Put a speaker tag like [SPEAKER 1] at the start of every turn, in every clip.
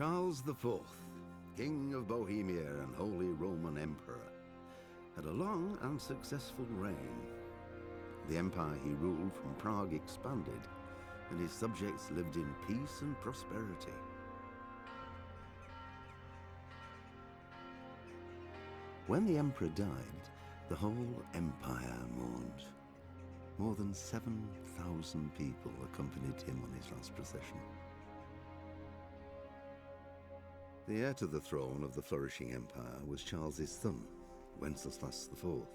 [SPEAKER 1] Charles IV, King of Bohemia and Holy Roman Emperor, had a long and successful reign. The empire he ruled from Prague expanded, and his subjects lived in peace and prosperity. When the emperor died, the whole empire mourned. More than 7,000 people accompanied him on his last procession. The heir to the throne of the flourishing empire was Charles's son, Venceslau IV,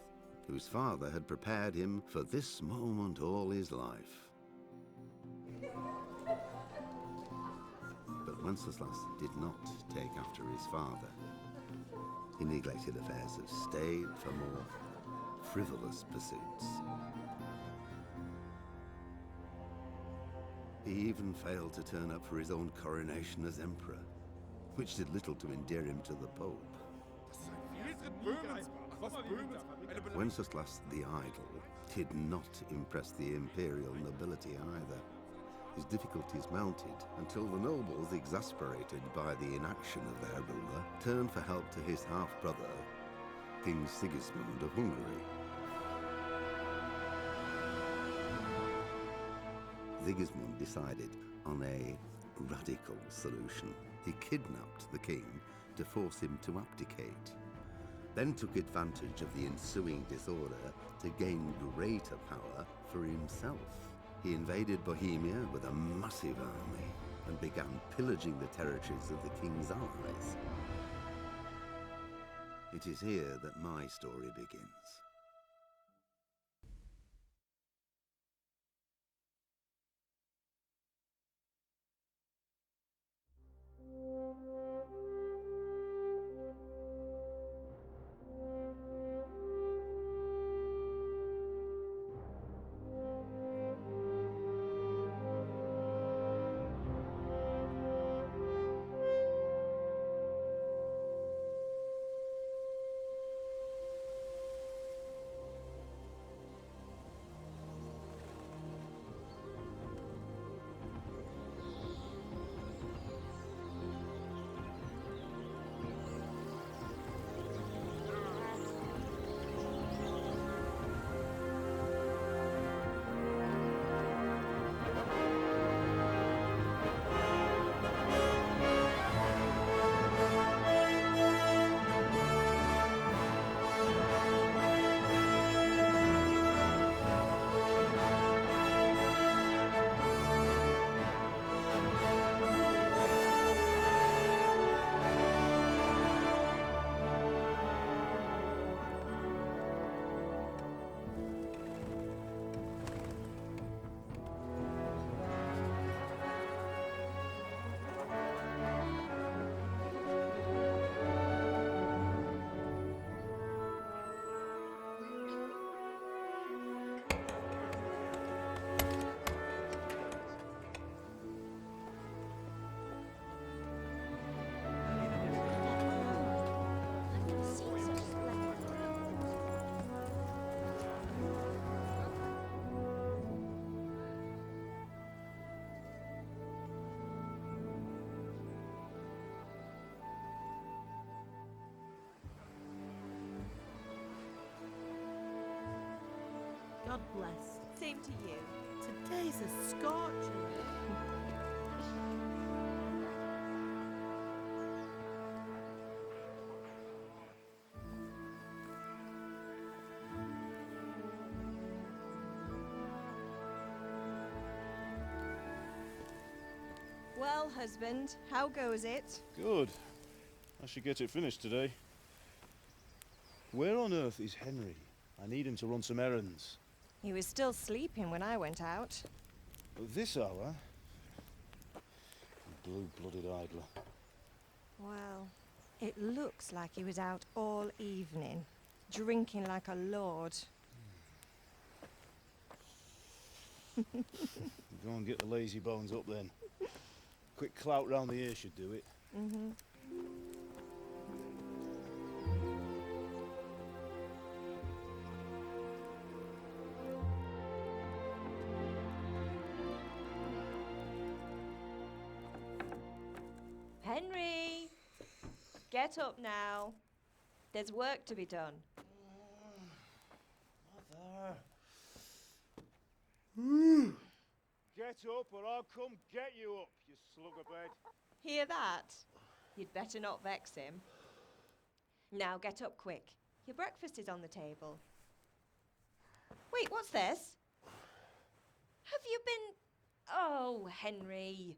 [SPEAKER 1] whose father had prepared him for this moment all his life. But Wenceslas did not take after his father. He neglected affairs of state for more frivolous pursuits. He even failed to turn up for his own coronation as emperor, which did little to endear him to the Pope. Wenceslas the Idle did not impress the imperial nobility either. His difficulties mounted until the nobles, exasperated by the inaction of their ruler, turned for help to his half-brother, King Sigismund of Hungary. Sigismund decided on a radical solution. He kidnapped the king to force him to abdicate, then took advantage of the ensuing disorder to gain greater power for himself. He invaded Bohemia with a massive army and began pillaging the territories of the king's allies. It is here that my story begins.
[SPEAKER 2] God bless. Same to you. Today's a scorcher.
[SPEAKER 3] Well, husband, how goes it?
[SPEAKER 4] Good. I should get it finished today. Where on earth is Henry? I need him to run some errands.
[SPEAKER 3] He was still sleeping when I went out.
[SPEAKER 4] At this hour? Blue-blooded idler.
[SPEAKER 3] Well, it looks like he was out all evening, drinking like a lord.
[SPEAKER 4] Go and get the lazy bones up then. Quick clout round the ear should do it.
[SPEAKER 3] Mm-hmm. Henry! Get up now. There's work to be done.
[SPEAKER 4] Mother. Get up or I'll come get you up, you slugabed.
[SPEAKER 3] Hear that? You'd better not vex him. Now get up quick. Your breakfast is on the table. Wait, what's this? Have you been... Oh, Henry.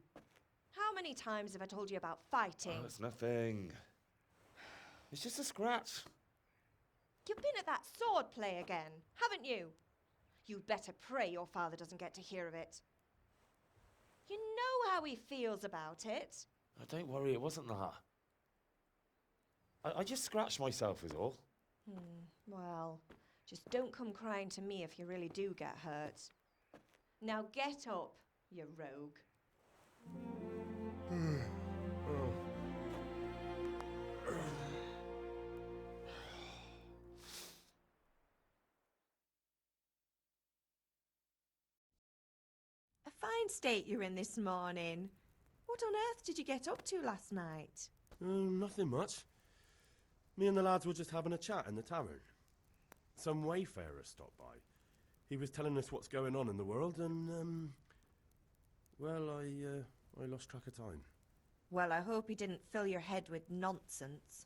[SPEAKER 3] How many times have I told you about fighting?
[SPEAKER 5] Oh, it's nothing. It's just a scratch.
[SPEAKER 3] You've been at that sword play again, haven't you? You'd better pray your father doesn't get to hear of it. You know how he feels about it.
[SPEAKER 5] Oh, don't worry, it wasn't that. I just scratched myself is all.
[SPEAKER 3] Well, just don't come crying to me if you really do get hurt. Now get up, you rogue. A fine state you're in this morning. What on earth did you get up to last night?
[SPEAKER 6] Nothing much. Me and the lads were just having a chat in the tavern. Some wayfarer stopped by. He was telling us what's going on in the world and, well, I lost track of time.
[SPEAKER 3] Well, I hope he didn't fill your head with nonsense.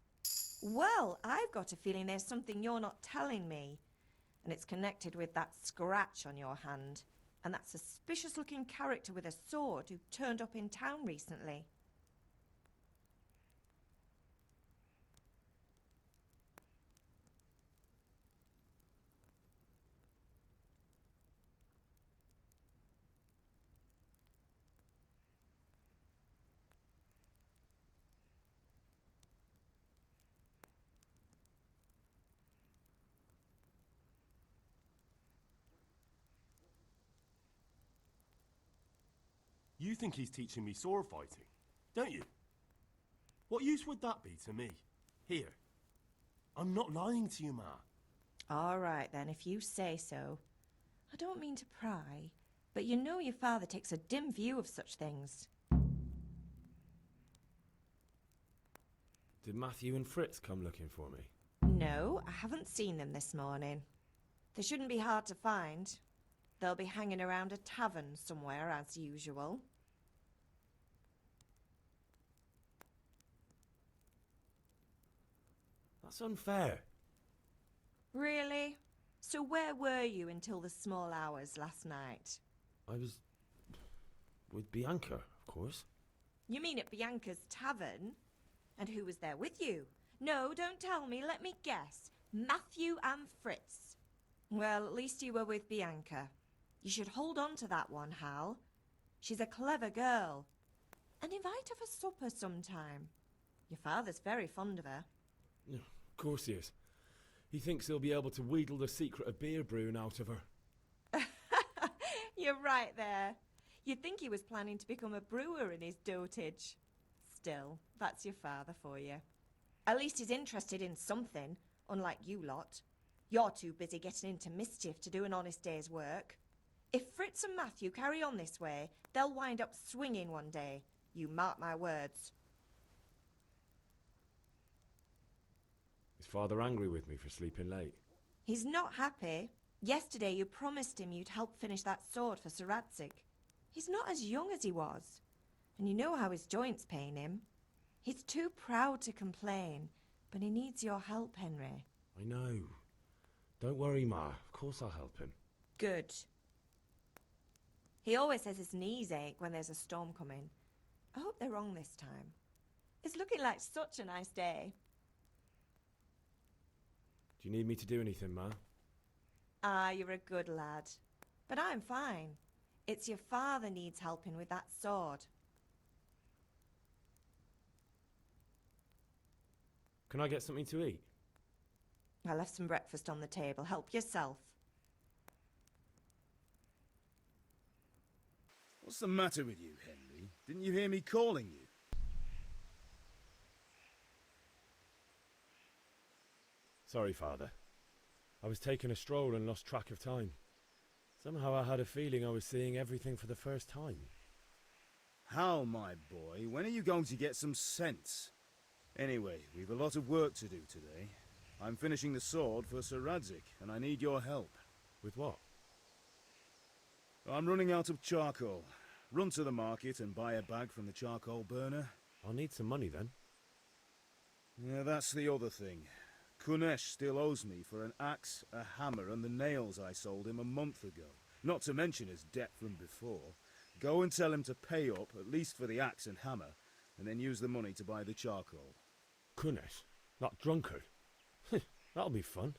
[SPEAKER 3] Well, I've got a feeling there's something you're not telling me. And it's connected with that scratch on your hand. And that suspicious-looking character with a sword who turned up in town recently.
[SPEAKER 6] You think he's teaching me sword fighting, don't you? What use would that be to me? Here. I'm not lying to you, Ma.
[SPEAKER 3] All right, then, if you say so. I don't mean to pry, but you know your father takes a dim view of such things.
[SPEAKER 5] Did Matthew and Fritz come looking for me?
[SPEAKER 3] No, I haven't seen them this morning. They shouldn't be hard to find. They'll be hanging around a tavern somewhere, as usual.
[SPEAKER 5] That's unfair.
[SPEAKER 3] Really? So where were you until the small hours last night?
[SPEAKER 5] I was with Bianca, of course.
[SPEAKER 3] You mean at Bianca's tavern? And who was there with you? No, don't tell me, let me guess. Matthew and Fritz. Well, at least you were with Bianca. You should hold on to that one, Hal. She's a clever girl. And invite her for supper sometime. Your father's very fond of her.
[SPEAKER 5] Yeah, of course he is. He thinks he'll be able to wheedle the secret of beer brewing out of her.
[SPEAKER 3] You're right there. You'd think he was planning to become a brewer in his dotage. Still, that's your father for you. At least he's interested in something, unlike you lot. You're too busy getting into mischief to do an honest day's work. If Fritz and Matthew carry on this way, they'll wind up swinging one day. You mark my words.
[SPEAKER 5] Is Father angry with me for sleeping late?
[SPEAKER 3] He's not happy. Yesterday you promised him you'd help finish that sword for Sir Radzig. He's not as young as he was. And you know how his joints pain him. He's too proud to complain, but he needs your help, Henry.
[SPEAKER 5] I know. Don't worry, Ma. Of course I'll help him.
[SPEAKER 3] Good. He always says his knees ache when there's a storm coming. I hope they're wrong this time. It's looking like such a nice day.
[SPEAKER 5] Do you need me to do anything, Ma?
[SPEAKER 3] Ah, you're a good lad. But I'm fine. It's your father needs helping with that sword.
[SPEAKER 5] Can I get something to eat?
[SPEAKER 3] I left some breakfast on the table. Help yourself.
[SPEAKER 4] What's the matter with you, Henry? Didn't you hear me calling you?
[SPEAKER 5] Sorry, Father. I was taking a stroll and lost track of time. Somehow I had a feeling I was seeing everything for the first time.
[SPEAKER 4] How, my boy? When are you going to get some sense?
[SPEAKER 7] Anyway, we've a lot of work to do today. I'm finishing the sword for Sir Radzig, and I need your help.
[SPEAKER 5] With what?
[SPEAKER 7] I'm running out of charcoal. Run to the market and buy a bag from the charcoal burner.
[SPEAKER 5] I'll need some money then.
[SPEAKER 7] Yeah, that's the other thing. Kunesh still owes me for an axe, a hammer, and the nails I sold him a month ago. Not to mention his debt from before. Go and tell him to pay up, at least for the axe and hammer, and then use the money to buy the charcoal.
[SPEAKER 5] Kunesh? That drunkard? That'll be fun.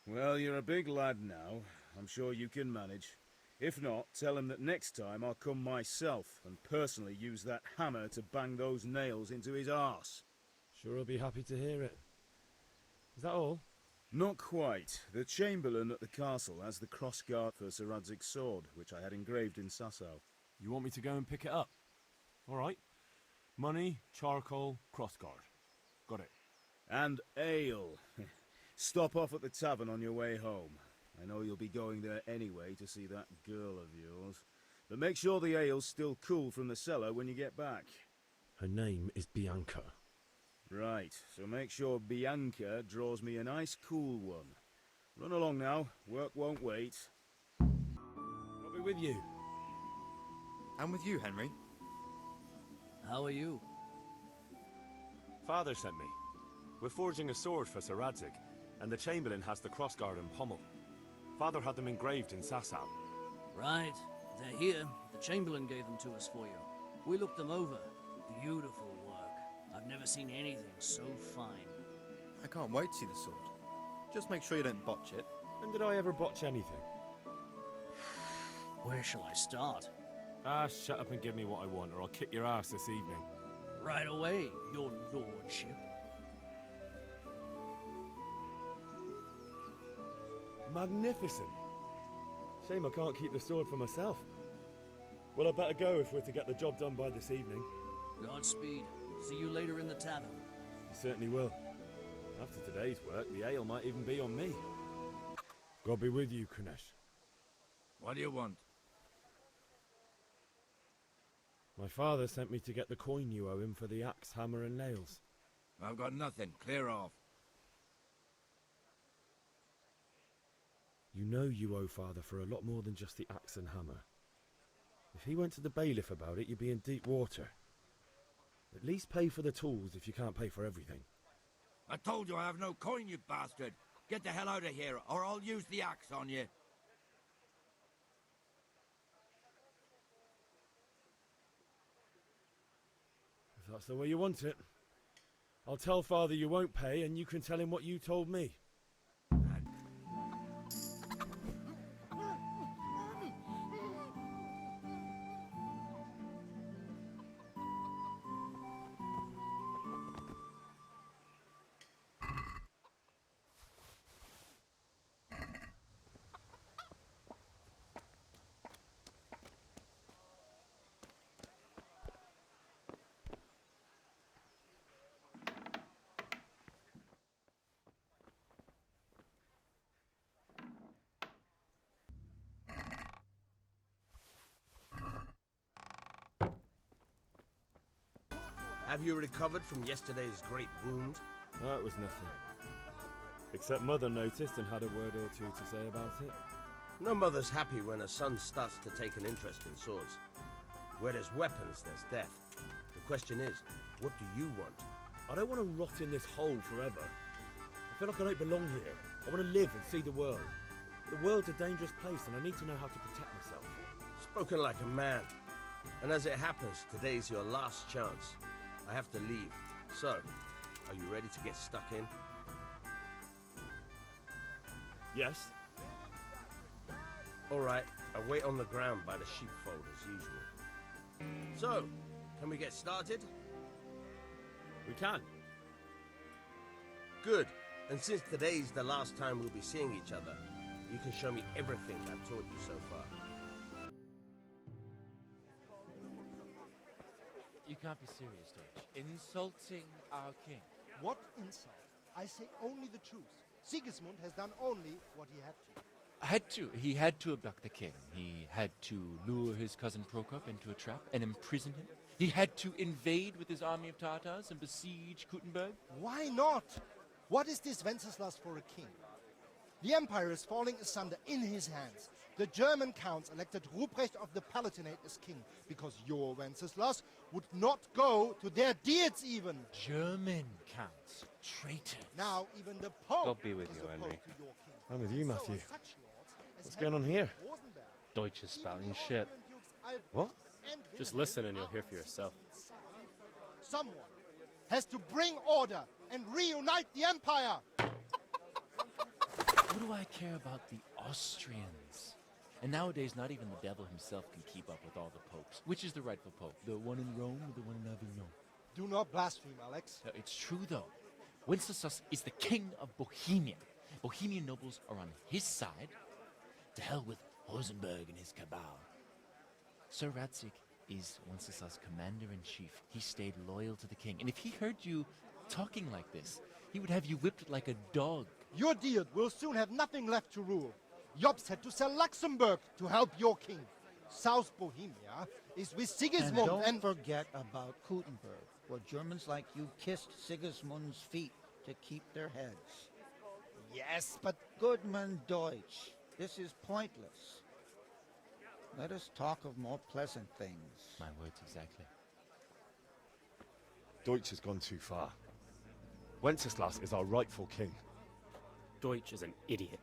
[SPEAKER 7] Well, you're a big lad now. I'm sure you can manage. If not, tell him that next time I'll come myself and personally use that hammer to bang those nails into his arse.
[SPEAKER 5] Sure I'll be happy to hear it. Is that all?
[SPEAKER 7] Not quite. The Chamberlain at the castle has the crossguard for Sir Radzig's sword, which I had engraved in Sasau.
[SPEAKER 6] You want me to go and pick it up? All right. Money, charcoal, crossguard. Got it.
[SPEAKER 7] And ale. Stop off at the tavern on your way home. I know you'll be going there anyway to see that girl of yours. But make sure the ale's still cool from the cellar when you get back.
[SPEAKER 5] Her name is Bianca.
[SPEAKER 7] Right, so make sure Bianca draws me a nice cool one. Run along now, work won't wait.
[SPEAKER 5] I'll be with you.
[SPEAKER 8] I'm with you, Henry.
[SPEAKER 9] How are you?
[SPEAKER 6] Father sent me. We're forging a sword for Sir Radzig, and the Chamberlain has the crossguard and pommel. Father had them engraved in Sasau.
[SPEAKER 9] Right. They're here. The Chamberlain gave them to us for you. We looked them over. Beautiful work. I've never seen anything so fine.
[SPEAKER 8] I can't wait to see the sword. Just make sure you don't botch it.
[SPEAKER 5] When did I ever botch anything?
[SPEAKER 9] Where shall I start?
[SPEAKER 6] Shut up and give me what I want, or I'll kick your ass this evening.
[SPEAKER 9] Right away, your lordship.
[SPEAKER 5] Magnificent. Shame I can't keep the sword for myself. Well, I better go if we're to get the job done by this evening.
[SPEAKER 9] Godspeed. See you later in the tavern.
[SPEAKER 5] You certainly will. After today's work, the ale might even be on me. God be with you, Kunesh.
[SPEAKER 10] What do you want?
[SPEAKER 5] My father sent me to get the coin you owe him for the axe, hammer and nails.
[SPEAKER 10] I've got nothing. Clear off.
[SPEAKER 5] You know you owe father for a lot more than just the axe and hammer. If he went to the bailiff about it, you'd be in deep water. At least pay for the tools if you can't pay for everything.
[SPEAKER 10] I told you I have no coin, you bastard. Get the hell out of here, or I'll use the axe on you.
[SPEAKER 5] If that's the way you want it. I'll tell father you won't pay, and you can tell him what you told me.
[SPEAKER 11] Have you recovered from yesterday's great wound?
[SPEAKER 5] That was nothing. Except Mother noticed and had a word or two to say about it.
[SPEAKER 11] No mother's happy when her son starts to take an interest in swords. Where there's weapons, there's death. The question is, what do you want?
[SPEAKER 5] I don't want to rot in this hole forever. I feel like I don't belong here. I want to live and see the world. The world's a dangerous place and I need to know how to protect myself.
[SPEAKER 11] Spoken like a man. And as it happens, today's your last chance. I have to leave. So, are you ready to get stuck in?
[SPEAKER 5] Yes.
[SPEAKER 11] All right, I'll wait on the ground by the sheepfold as usual. So, can we get started?
[SPEAKER 5] We can.
[SPEAKER 11] Good. And since today's the last time we'll be seeing each other, you can show me everything I've taught you so far.
[SPEAKER 12] You can't be serious, George. Insulting our king.
[SPEAKER 13] What insult? I say only the truth. Sigismund has done only what he had to.
[SPEAKER 12] He had to abduct the king. He had to lure his cousin Prokop into a trap and imprison him. He had to invade with his army of Tartars and besiege Kuttenberg?
[SPEAKER 13] Why not? What is this Venceslau for a king? The empire is falling asunder in his hands. The German counts elected Ruprecht of the Palatinate as king because your Wenceslaus would not go to their deeds even.
[SPEAKER 12] German counts. Traitors.
[SPEAKER 13] Now even the Pope
[SPEAKER 14] God be with
[SPEAKER 13] is
[SPEAKER 14] you,
[SPEAKER 13] opposed
[SPEAKER 14] Henry.
[SPEAKER 13] to your king.
[SPEAKER 5] I'm with you, Matthew.
[SPEAKER 13] So, such lords as
[SPEAKER 5] What's going on
[SPEAKER 13] Henry
[SPEAKER 5] here?
[SPEAKER 13] Rosenberg,
[SPEAKER 14] Deutsch is spouting shit.
[SPEAKER 5] What?
[SPEAKER 13] and
[SPEAKER 14] Just
[SPEAKER 13] Wilhelm
[SPEAKER 14] listen and you'll hear for yourself.
[SPEAKER 13] Someone has to bring order and reunite the empire.
[SPEAKER 12] What do I care about the Austrians? And nowadays, not even the devil himself can keep up with all the popes. Which is the rightful pope? The one in Rome or the one in Avignon?
[SPEAKER 13] Do not blaspheme, Alex.
[SPEAKER 12] No, it's true, though. Wenceslaus is the king of Bohemia. Bohemian nobles are on his side. To hell with Rosenberg and his cabal. Sir Radzik is Wenceslaus' commander-in-chief. He stayed loyal to the king. And if he heard you talking like this, he would have you whipped like a dog.
[SPEAKER 13] Your deed will soon have nothing left to rule. Jobst had to sell Luxembourg to help your king. South Bohemia is with Sigismund
[SPEAKER 15] and don't forget about Kuttenberg, where Germans like you kissed Sigismund's feet to keep their heads.
[SPEAKER 13] Yes, but...
[SPEAKER 15] Goodman Deutsch, this is pointless. Let us talk of more pleasant things.
[SPEAKER 12] My words exactly.
[SPEAKER 5] Deutsch has gone too far. Wenceslaus is our rightful king.
[SPEAKER 14] Deutsch is an idiot.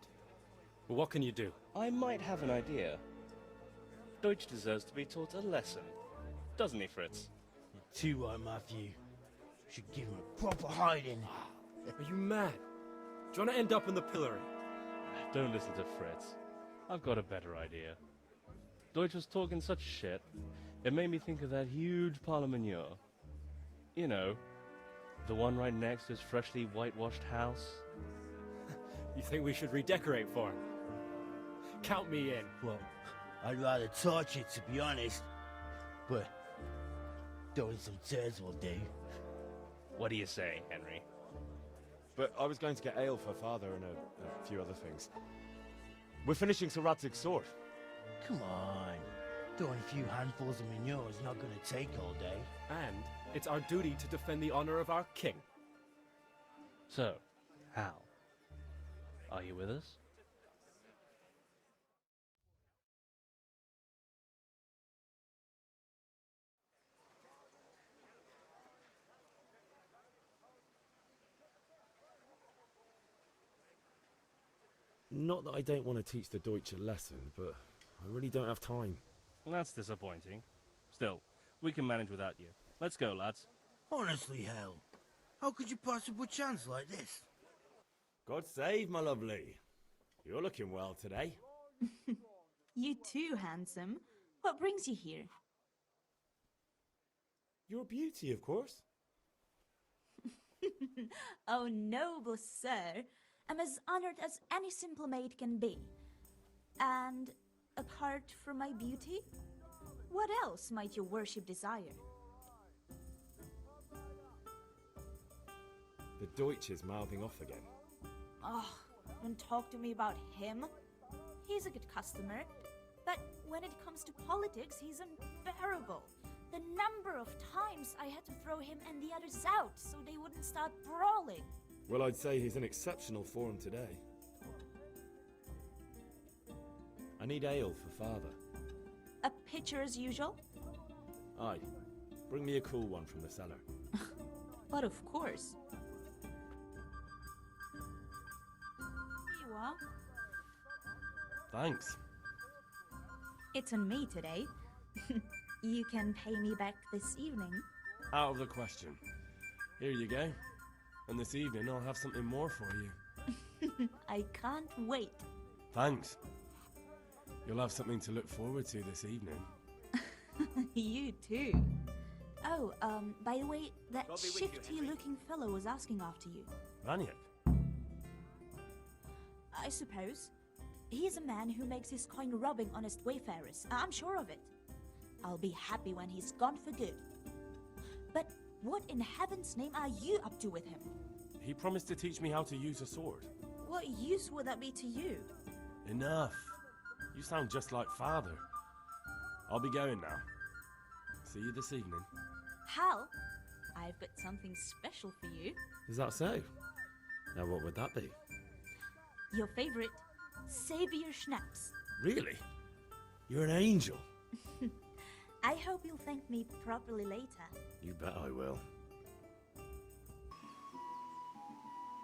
[SPEAKER 14] Well, what can you do?
[SPEAKER 16] I might have an idea. Deutsch deserves to be taught a lesson. Doesn't he, Fritz?
[SPEAKER 9] You're too right, Matthew. Should give him a proper hiding.
[SPEAKER 14] Are you mad? Do you want to end up in the pillory?
[SPEAKER 16] Don't listen to Fritz. I've got a better idea. Deutsch was talking such shit, it made me think of that huge parliament. You know, the one right next to his freshly whitewashed house.
[SPEAKER 14] You think we should redecorate for him? Count me in.
[SPEAKER 9] Well, I'd rather torch it, to be honest. But throwing some tears will do.
[SPEAKER 16] What do you say, Henry?
[SPEAKER 5] But I was going to get ale for father and a few other things. We're finishing Sir Radzig's sword.
[SPEAKER 9] Come on. Throwing a few handfuls of manure is not going to take all day.
[SPEAKER 14] And it's our duty to defend the honor of our king.
[SPEAKER 16] So, Hal, are you with us?
[SPEAKER 5] Not that I don't want to teach the Deutsch a lesson, but I really don't have time.
[SPEAKER 16] That's disappointing. Still, we can manage without you. Let's go, lads.
[SPEAKER 9] Honestly, Hal, how could you possibly chance like this?
[SPEAKER 5] God save, my lovely. You're looking well today.
[SPEAKER 2] You too, handsome. What brings you here?
[SPEAKER 5] Your beauty, of course.
[SPEAKER 2] Oh, noble sir. I'm as honored as any simple maid can be. And a card for my beauty? What else might your worship desire?
[SPEAKER 5] The Deutsch is mouthing off again.
[SPEAKER 2] Oh, don't talk to me about him. He's a good customer. But when it comes to politics, he's unbearable. The number of times I had to throw him and the others out so they wouldn't start brawling.
[SPEAKER 5] Well, I'd say he's in exceptional form today. I need ale for father.
[SPEAKER 2] A pitcher as usual?
[SPEAKER 5] Aye. Bring me a cool one from the cellar.
[SPEAKER 2] But of course. Here you are.
[SPEAKER 6] Thanks.
[SPEAKER 2] It's on me today. You can pay me back this evening.
[SPEAKER 6] Out of the question. Here you go. And this evening I'll have something more for you.
[SPEAKER 2] I can't wait.
[SPEAKER 6] Thanks. You'll have something to look forward to this evening.
[SPEAKER 2] You too. Oh, by the way, that shifty-looking fellow was asking after you.
[SPEAKER 6] Vaniak?
[SPEAKER 2] I suppose. He's a man who makes his coin robbing honest wayfarers. I'm sure of it. I'll be happy when he's gone for good. But what in heaven's name are you up to with him?
[SPEAKER 6] He promised to teach me how to use a sword.
[SPEAKER 2] What use would that be to you?
[SPEAKER 6] Enough. You sound just like father. I'll be going now. See you this evening.
[SPEAKER 2] Hal, I've got something special for you.
[SPEAKER 5] Is that so? Now what would that be?
[SPEAKER 2] Your favorite Savior Schnapps.
[SPEAKER 5] Really? You're an angel.
[SPEAKER 2] I hope you'll thank me properly later.
[SPEAKER 5] You bet I will.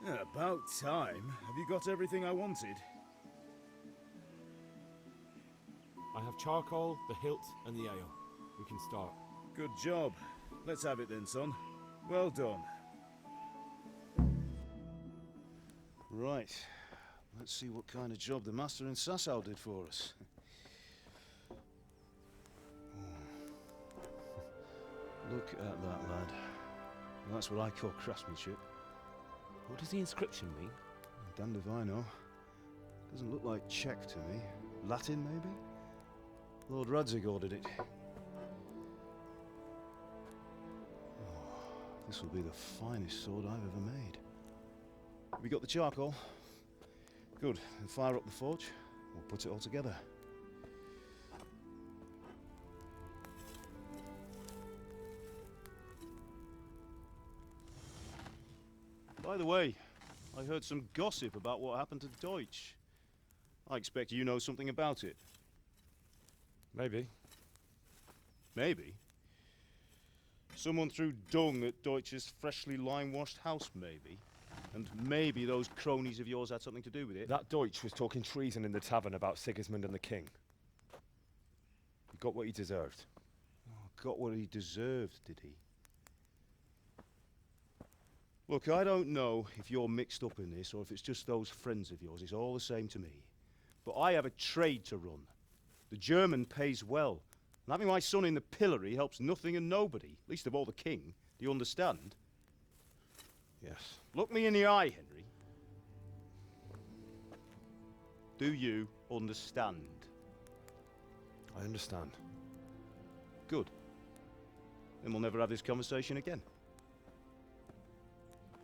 [SPEAKER 7] Yeah, about time. Have you got everything I wanted?
[SPEAKER 5] I have charcoal, the hilt, and the ale. We can start.
[SPEAKER 7] Good job. Let's have it then, son. Well done. Right. Let's see what kind of job the master in Sasau did for us. Look at that, lad. That's what I call craftsmanship.
[SPEAKER 5] What does the inscription mean?
[SPEAKER 7] Damned if I know. Doesn't look like Czech to me. Latin, maybe? Lord Radzig ordered it. Oh, this will be the finest sword I've ever made. We got the charcoal? Good. Then fire up the forge. We'll put it all together. By the way, I heard some gossip about what happened to Deutsch. I expect you know something about it.
[SPEAKER 5] Maybe.
[SPEAKER 7] Maybe? Someone threw dung at Deutsch's freshly lime-washed house, maybe? And maybe those cronies of yours had something to do with it?
[SPEAKER 5] That Deutsch was talking treason in the tavern about Sigismund and the king. He got what he deserved.
[SPEAKER 7] Oh, got what he deserved, did he? Look, I don't know if you're mixed up in this or if it's just those friends of yours. It's all the same to me. But I have a trade to run. The German pays well. And having my son in the pillory helps nothing and nobody, least of all the king. Do you understand?
[SPEAKER 5] Yes.
[SPEAKER 7] Look me in the eye, Henry. Do you understand?
[SPEAKER 5] I understand.
[SPEAKER 7] Good. Then we'll never have this conversation again.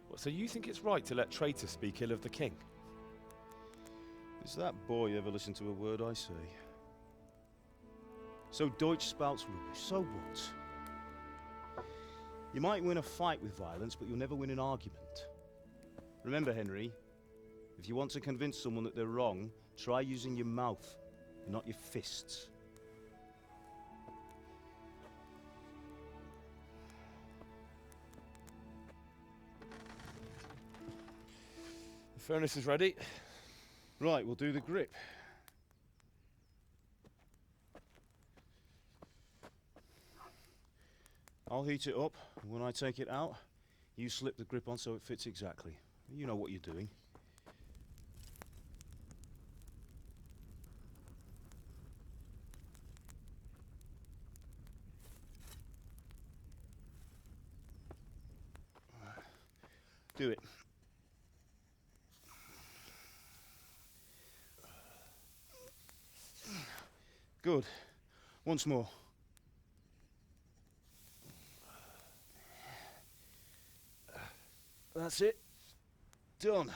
[SPEAKER 5] What, so you think it's right to let traitors speak ill of the king?
[SPEAKER 7] Does that boy ever listen to a word I say? So Deutsch spouts rubbish. So what? You might win a fight with violence, but you'll never win an argument. Remember, Henry, if you want to convince someone that they're wrong, try using your mouth, not your fists.
[SPEAKER 5] The furnace is ready.
[SPEAKER 7] Right, we'll do the grip. I'll heat it up, and when I take it out, you slip the grip on so it fits exactly. You know what you're doing. Do it. Good. Once more. That's it. Done.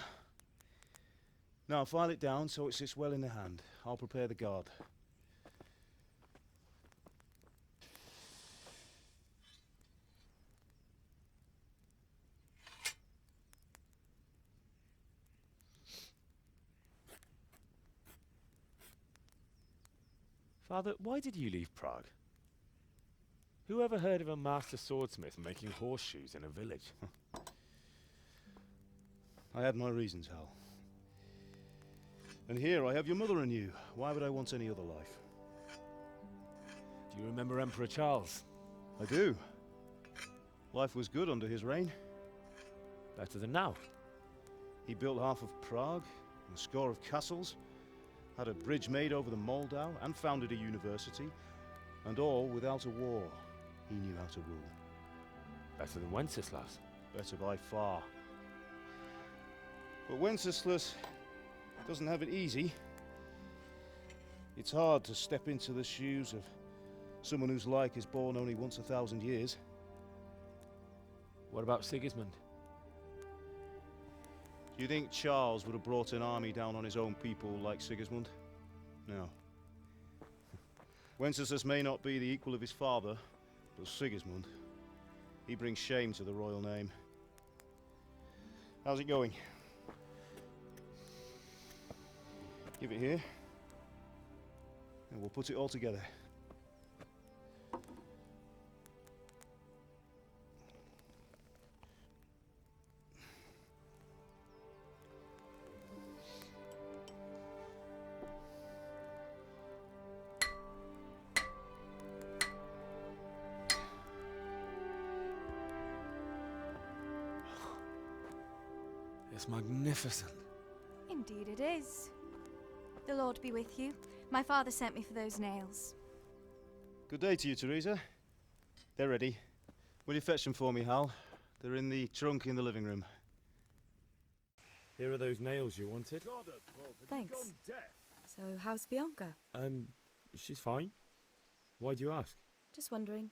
[SPEAKER 7] Now file it down so it sits well in the hand. I'll prepare the guard.
[SPEAKER 5] Father, why did you leave Prague? Who ever heard of a master swordsmith making horseshoes in a village?
[SPEAKER 7] I had my reasons, Hal. And here I have your mother and you. Why would I want any other life?
[SPEAKER 5] Do you remember Emperor Charles?
[SPEAKER 7] I do. Life was good under his reign.
[SPEAKER 5] Better than now.
[SPEAKER 7] He built half of Prague, and a score of castles, had a bridge made over the Moldau, and founded a university, and all without a war. He knew how to rule.
[SPEAKER 5] Better than Wenceslas.
[SPEAKER 7] Better by far. But Wenceslas doesn't have it easy. It's hard to step into the shoes of someone whose like is born only once 1,000 years.
[SPEAKER 5] What about Sigismund?
[SPEAKER 7] Do you think Charles would have brought an army down on his own people like Sigismund? No. Wenceslas may not be the equal of his father, But Sigismund, he brings shame to the royal name. How's it going? Give it here, and we'll put it all together.
[SPEAKER 5] It's magnificent.
[SPEAKER 17] Indeed it is. The Lord be with you. My father sent me for those nails.
[SPEAKER 7] Good day to you, Teresa. They're ready. Will you fetch them for me, Hal? They're in the trunk in the living room.
[SPEAKER 5] Here are those nails you wanted.
[SPEAKER 17] Thanks. So, how's Bianca?
[SPEAKER 5] She's fine. Why do you ask?
[SPEAKER 17] Just wondering,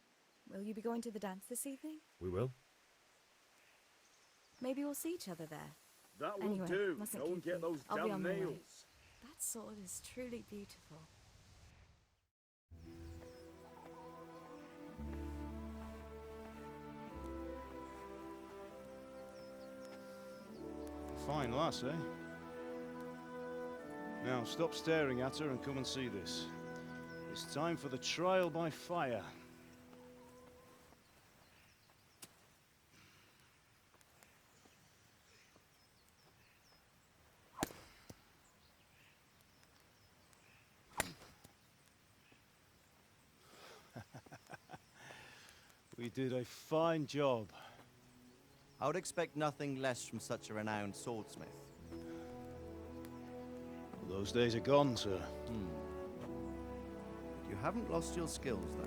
[SPEAKER 17] will you be going to the dance this evening?
[SPEAKER 5] We will.
[SPEAKER 17] Maybe we'll see each other there.
[SPEAKER 7] That will
[SPEAKER 17] Anyway,
[SPEAKER 7] do.
[SPEAKER 17] mustn't
[SPEAKER 7] Go and
[SPEAKER 17] keep
[SPEAKER 7] get
[SPEAKER 17] you.
[SPEAKER 7] those
[SPEAKER 17] I'll be
[SPEAKER 7] damn
[SPEAKER 17] on my way.
[SPEAKER 7] nails.
[SPEAKER 17] That sword is truly beautiful.
[SPEAKER 7] Fine lass, eh? Now, stop staring at her and come and see this. It's time for the trial by fire. We did a fine job.
[SPEAKER 18] I would expect nothing less from such a renowned swordsmith.
[SPEAKER 7] Well, those days are gone, sir.
[SPEAKER 18] You haven't lost your skills, though.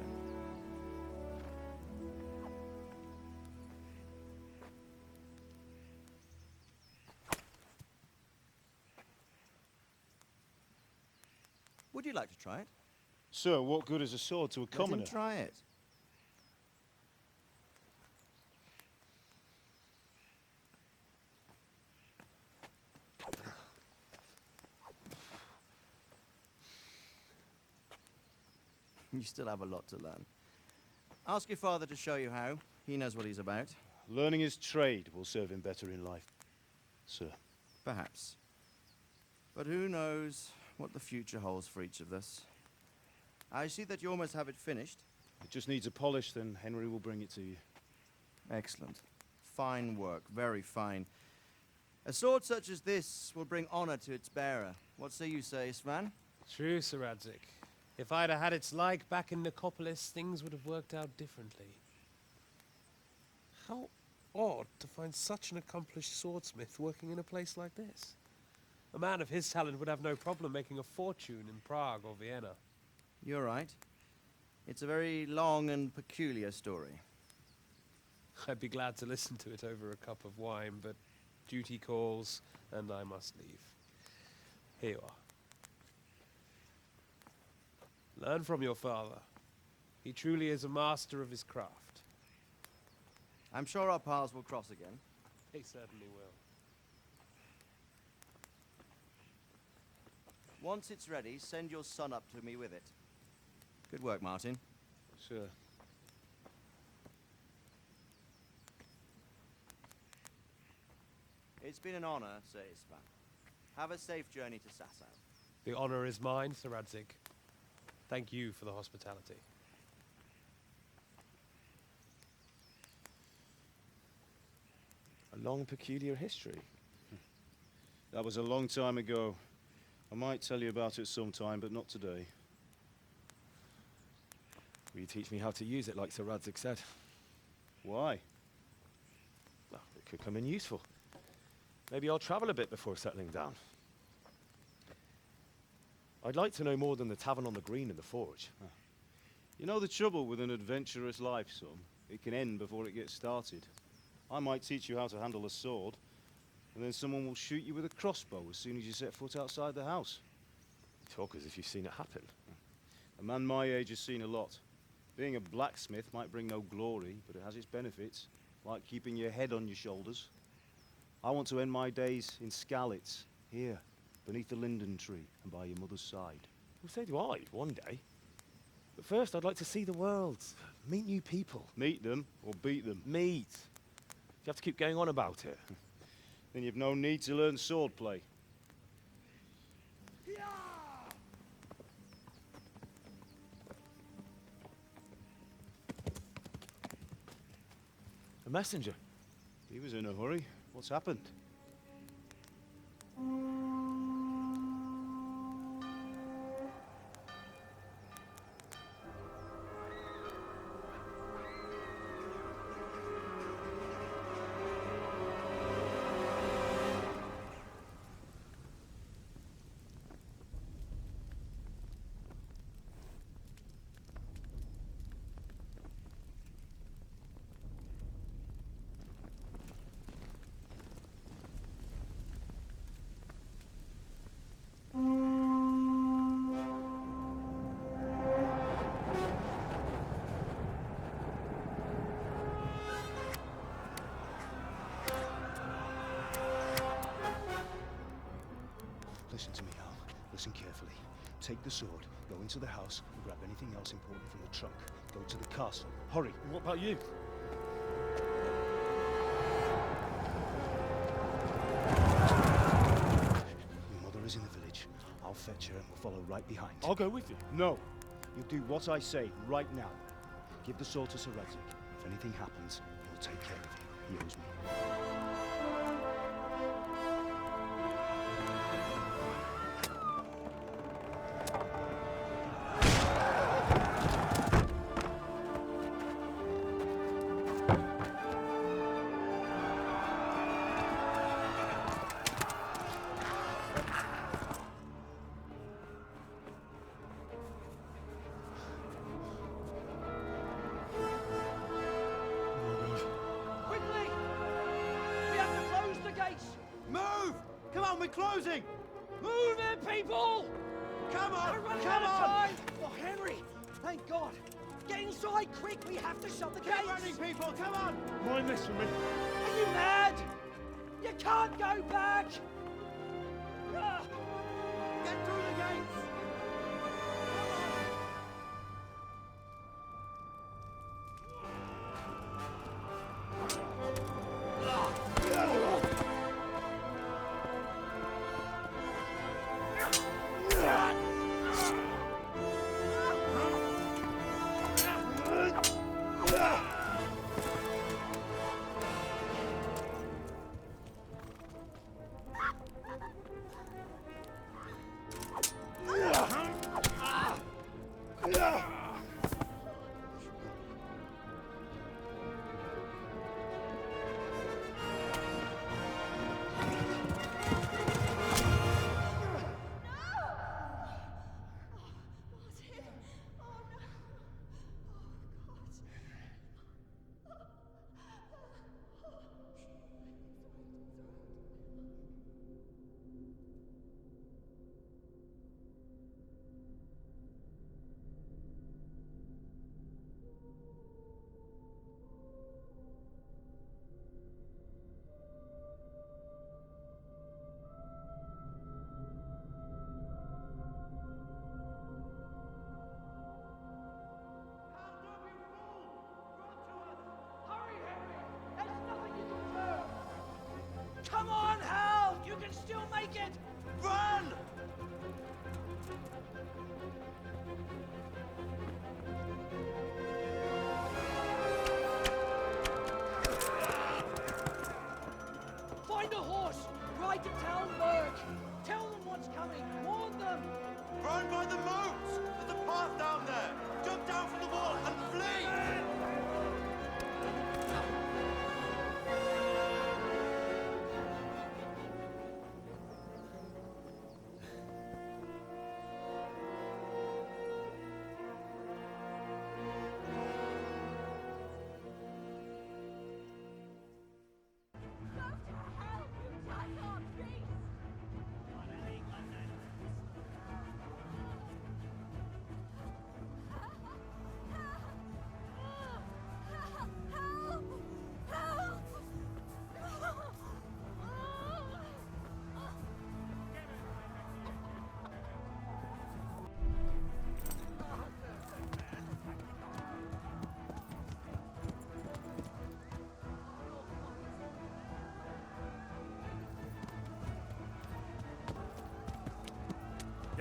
[SPEAKER 18] Would you like to try it?
[SPEAKER 7] Sir, what good is a sword to a commoner?
[SPEAKER 18] Let him try it. You still have a lot to learn. Ask your father to show you how. He knows what he's about.
[SPEAKER 7] Learning his trade will serve him better in life, sir.
[SPEAKER 18] Perhaps. But who knows what the future holds for each of us. I see that you almost have it finished.
[SPEAKER 7] It just needs a polish, then Henry will bring it to you.
[SPEAKER 18] Excellent. Fine work, very fine. A sword such as this will bring honor to its bearer. What say you, Svan?
[SPEAKER 19] True, Sir Radzig. If I'd have had its like back in Nicopolis, things would have worked out differently. How odd to find such an accomplished swordsmith working in a place like this. A man of his talent would have no problem making a fortune in Prague or Vienna.
[SPEAKER 18] You're right. It's a very long and peculiar story.
[SPEAKER 19] I'd be glad to listen to it over a cup of wine, but duty calls, and I must leave. Here you are. Learn from your father. He truly is a master of his craft.
[SPEAKER 18] I'm sure our paths will cross again.
[SPEAKER 19] He certainly will.
[SPEAKER 18] Once it's ready, send your son up to me with it. Good work, Martin.
[SPEAKER 7] Sure.
[SPEAKER 18] It's been an honor, Sir Isvan. Have a safe journey to Sasau.
[SPEAKER 19] The honor is mine, Sir Radzig. Thank you for the hospitality.
[SPEAKER 5] A long, peculiar history.
[SPEAKER 7] That was a long time ago. I might tell you about it sometime, but not today.
[SPEAKER 5] Will you teach me how to use it like Sir Radzig said?
[SPEAKER 7] Why?
[SPEAKER 5] Well, it could come in useful. Maybe I'll travel a bit before settling down. I'd like to know more than the tavern on the green and the forge.
[SPEAKER 7] You know the trouble with an adventurous life, son? It can end before it gets started. I might teach you how to handle a sword, and then someone will shoot you with a crossbow as soon as you set foot outside the house.
[SPEAKER 5] You talk as if you've seen it happen.
[SPEAKER 7] A man my age has seen a lot. Being a blacksmith might bring no glory, but it has its benefits, like keeping your head on your shoulders. I want to end my days in Skalitz, here, beneath the linden tree and by your mother's side.
[SPEAKER 5] Well, so do I, one day. But first, I'd like to see the world, meet new people.
[SPEAKER 7] Meet them or beat them?
[SPEAKER 5] Meet. You have to keep going on about it.
[SPEAKER 7] Then you've no need to learn swordplay.
[SPEAKER 5] A messenger.
[SPEAKER 7] He was in a hurry. What's happened? Listen to me, Hal. Listen carefully. Take the sword, go into the house, and grab anything else important from the trunk. Go to the castle. Hurry.
[SPEAKER 5] And what about you?
[SPEAKER 7] Your mother is in the village. I'll fetch her and we'll follow right behind.
[SPEAKER 5] I'll go with you.
[SPEAKER 7] No. You'll do what I say right now. Give the sword to Sir Radzik. If anything happens, he'll take care of you. He owes me.
[SPEAKER 10] Closing!
[SPEAKER 9] Move it, people!
[SPEAKER 10] Come on!
[SPEAKER 9] We're running
[SPEAKER 10] Come
[SPEAKER 9] out of
[SPEAKER 10] on!
[SPEAKER 9] time! Oh, Henry! Thank God! Get inside, quick! We have to shut the gates!
[SPEAKER 10] Keep running, people! Come on!
[SPEAKER 5] Mind this for me.
[SPEAKER 9] Are you mad? You can't go back!
[SPEAKER 10] Get through the gates!
[SPEAKER 9] Come on, Hal! You can still make it!
[SPEAKER 10] Run!
[SPEAKER 9] Find a horse! Ride to Talmberg! Tell them what's coming! Warn them!
[SPEAKER 10] Run by the moats! There's a path down there! Jump down from the wall and flee!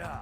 [SPEAKER 6] Yeah.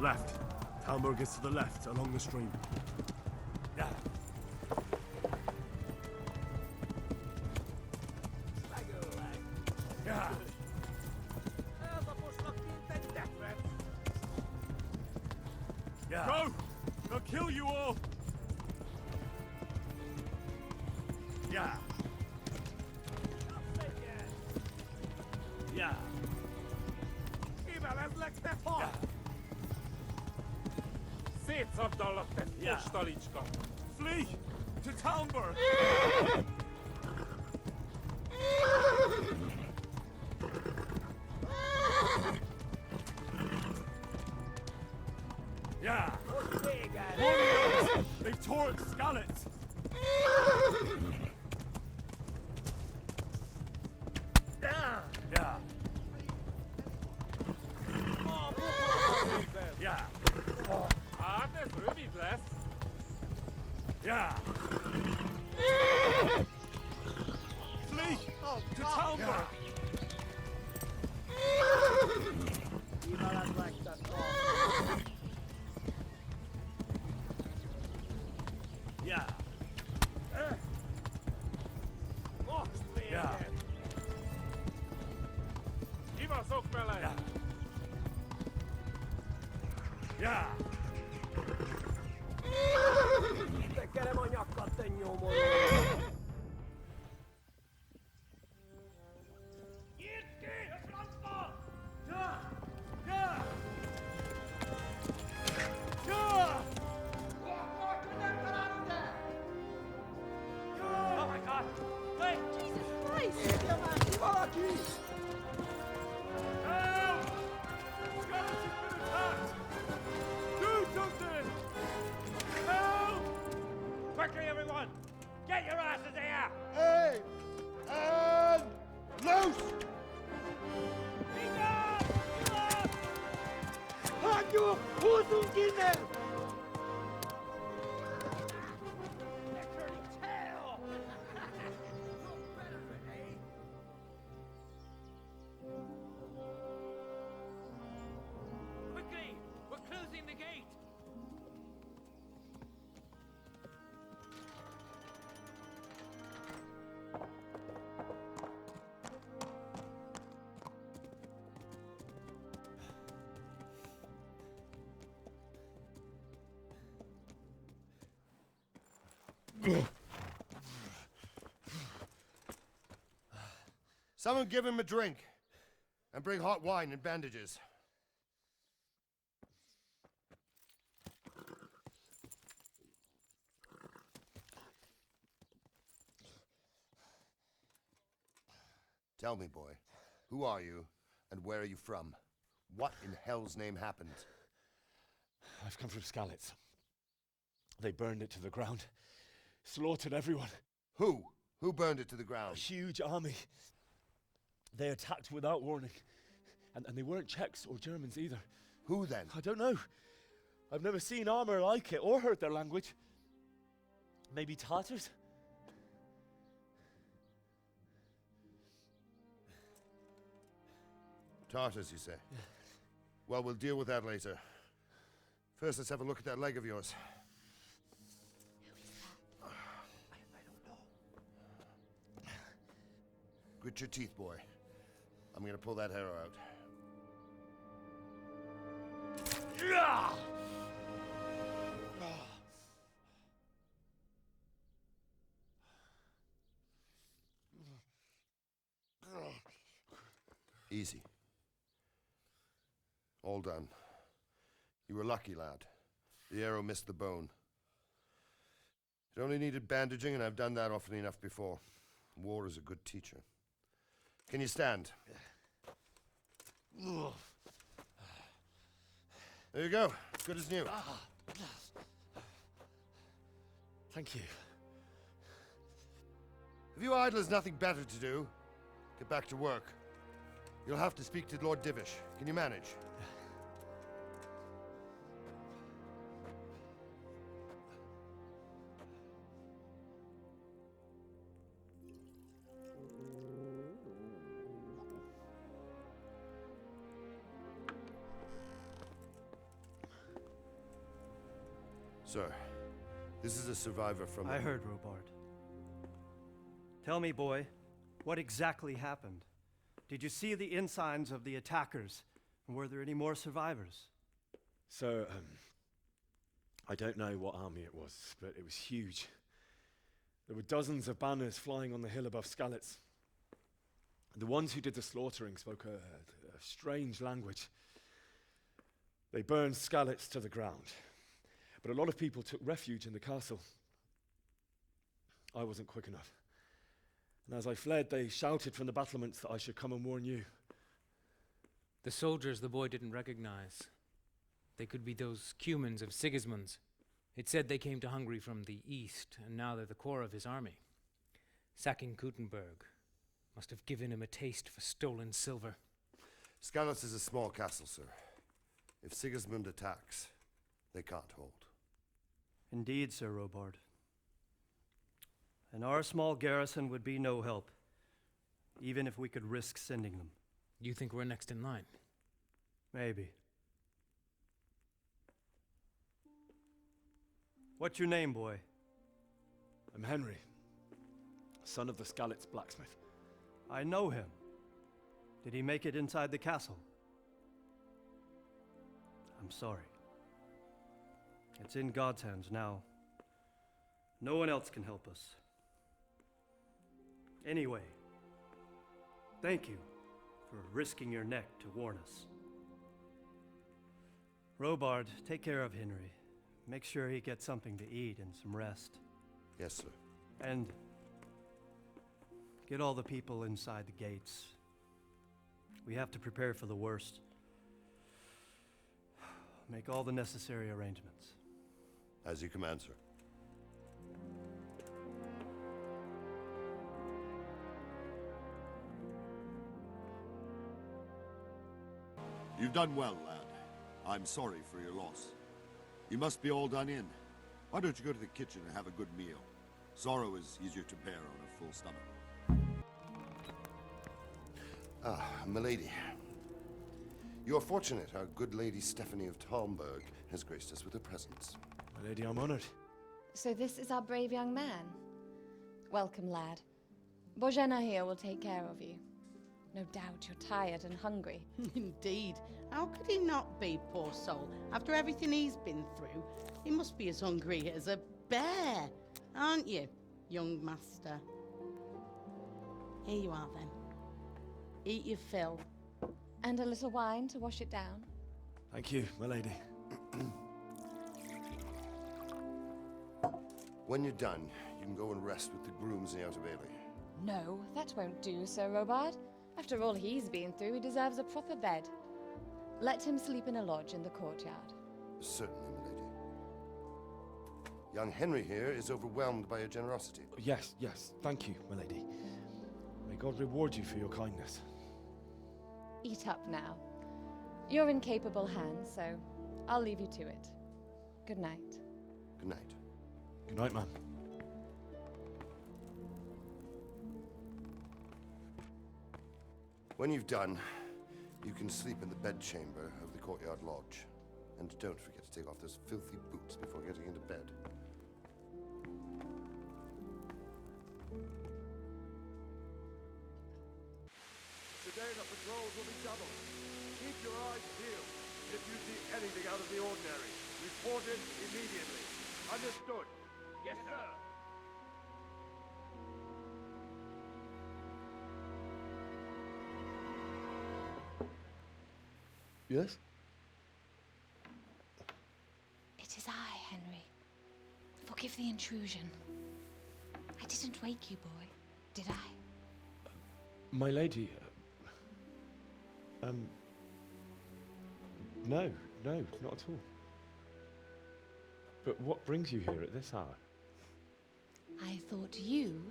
[SPEAKER 6] Left. Talmberg is to the left, along the stream. Yeah. Yeah. Yeah. Go! They'll kill you all! Yeah. Yeah. Yeah. Yeah. Flee to Talmberg! Yeah. Warriors! They've torn Scarlet! Yeah. Yeah. Yeah. Yeah. Flee to Talmberg! Yeah. Yeah. Yeah. Yeah.
[SPEAKER 2] Oh my god! Wait! Jesus Christ!
[SPEAKER 6] Help! Scarlet has been attacked! Do something! Help!
[SPEAKER 4] Quickly, everyone! Get your asses here!
[SPEAKER 13] Hey! And loose!
[SPEAKER 4] Haku! Who's in
[SPEAKER 9] Quickly! We're closing the gate!
[SPEAKER 13] Someone give him a drink. And bring hot wine and bandages. Tell me, boy, who are you and where are you from? What in hell's name happened?
[SPEAKER 5] I've come from Skalitz. They burned it to the ground. Slaughtered everyone.
[SPEAKER 13] Who? Who burned it to the ground?
[SPEAKER 5] A huge army. They attacked without warning. And they weren't Czechs or Germans either.
[SPEAKER 13] Who then?
[SPEAKER 5] I don't know. I've never seen armor like it or heard their language. Maybe Tatars?
[SPEAKER 13] Tartars, you say? Yeah. Well, we'll deal with that later. First, let's have a look at that leg of yours.
[SPEAKER 9] I don't know.
[SPEAKER 13] Grit your teeth, boy. I'm gonna pull that hair out. Easy. All done. You were lucky, lad. The arrow missed the bone.
[SPEAKER 20] It only needed bandaging, and I've done that often enough before. War is a good teacher. Can you stand? There you go. Good as new.
[SPEAKER 5] Thank you.
[SPEAKER 20] If you idlers nothing better to do, get back to work. You'll have to speak to Lord Divish. Can you manage? Sir, this is a survivor from...
[SPEAKER 21] I heard, Robard. Tell me, boy, what exactly happened? Did you see the ensigns of the attackers? And were there any more survivors?
[SPEAKER 5] So, I don't know what army it was, but it was huge. There were dozens of banners flying on the hill above Skalitz. The ones who did the slaughtering spoke a strange language. They burned Skalitz to the ground. But a lot of people took refuge in the castle. I wasn't quick enough. And as I fled, they shouted from the battlements that I should come and warn you.
[SPEAKER 22] The soldiers the boy didn't recognize. They could be those Cumans of Sigismund's. It said they came to Hungary from the east, and now they're the core of his army. Sacking Kuttenberg must have given him a taste for stolen silver.
[SPEAKER 20] Skalitz is a small castle, sir. If Sigismund attacks, they can't hold.
[SPEAKER 21] Indeed, Sir Robard. And our small garrison would be no help, even if we could risk sending them.
[SPEAKER 22] You think we're next in line?
[SPEAKER 21] Maybe. What's your name, boy?
[SPEAKER 5] I'm Henry, son of the Skalitz blacksmith.
[SPEAKER 21] I know him. Did he make it inside the castle? I'm sorry. It's in God's hands now. No one else can help us. Anyway, thank you for risking your neck to warn us. Robard, take care of Henry. Make sure he gets something to eat and some rest.
[SPEAKER 20] Yes, sir.
[SPEAKER 21] And get all the people inside the gates. We have to prepare for the worst. Make all the necessary arrangements.
[SPEAKER 20] As you command, sir.
[SPEAKER 23] You've done well, lad. I'm sorry for your loss. You must be all done in. Why don't you go to the kitchen and have a good meal? Sorrow is easier to bear on a full stomach.
[SPEAKER 20] Ah, milady. You are fortunate our good lady Stephanie of Talmberg has graced us with her presence.
[SPEAKER 5] My lady, I'm honored.
[SPEAKER 24] So this is our brave young man. Welcome, lad. Bojena here will take care of you. No doubt you're tired and hungry.
[SPEAKER 25] Indeed. How could he not be, poor soul? After everything he's been through, he must be as hungry as a bear, aren't you, young master? Here you are, then. Eat your fill.
[SPEAKER 24] And a little wine to wash it down.
[SPEAKER 5] Thank you, my lady.
[SPEAKER 20] When you're done, you can go and rest with the grooms in the Outer Bailey.
[SPEAKER 24] No, that won't do, Sir Robard. After all he's been through, he deserves a proper bed. Let him sleep in a lodge in the courtyard.
[SPEAKER 20] Certainly, milady. Young Henry here is overwhelmed by your generosity.
[SPEAKER 5] Yes, yes, thank you, my lady. May God reward you for your kindness.
[SPEAKER 24] Eat up now. You're in capable hands, so I'll leave you to it. Good night.
[SPEAKER 20] Good night.
[SPEAKER 5] Good night, ma'am.
[SPEAKER 20] When you've done, you can sleep in the bedchamber of the courtyard lodge. And don't forget to take off those filthy boots before getting into bed.
[SPEAKER 6] Today the patrols will be doubled. Keep your eyes peeled. If you see anything out of the ordinary, report it immediately. Understood? Yes, sir.
[SPEAKER 5] Yes?
[SPEAKER 24] It is I, Henry. For Forgive the intrusion. I didn't wake you, boy, did I?
[SPEAKER 5] My lady, no, not at all. But what brings you here at this hour?
[SPEAKER 24] I thought you